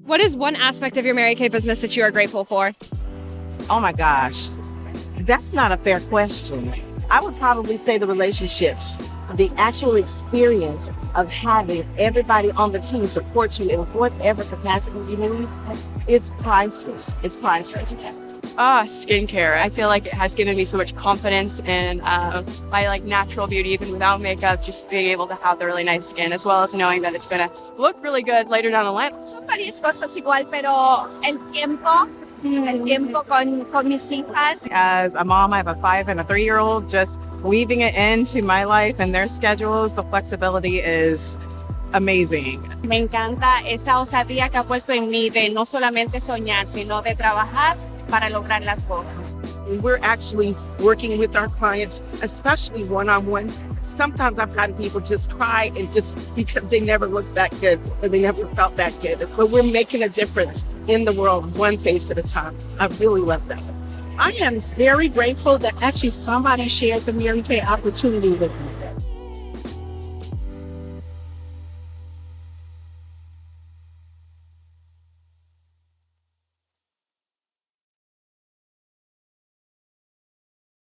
What is one aspect of your Mary Kay business that you are grateful for? Oh my gosh, that's not a fair question. I would probably say the relationships, the actual experience of having everybody on the team support you in whatever capacity you need. It's priceless. It's priceless. Skincare. I feel like it has given me so much confidence in my natural beauty, even without makeup, just being able to have the really nice skin, as well as knowing that it's gonna look really good later down the line. Son varias cosas igual, pero el tiempo con mis hijas. As a mom, I have a 5 and a 3-year-old, just weaving it into my life and their schedules, the flexibility is amazing. Me encanta esa osadía que ha puesto en mí de no solamente soñar, sino de trabajar para lograr las cosas. We're actually working with our clients, especially one-on-one. Sometimes I've gotten people just cry and just because they never looked that good or they never felt that good. But we're making a difference in the world, one face at a time. I really love that. I am very grateful that actually somebody shared the Mary Kay opportunity with me.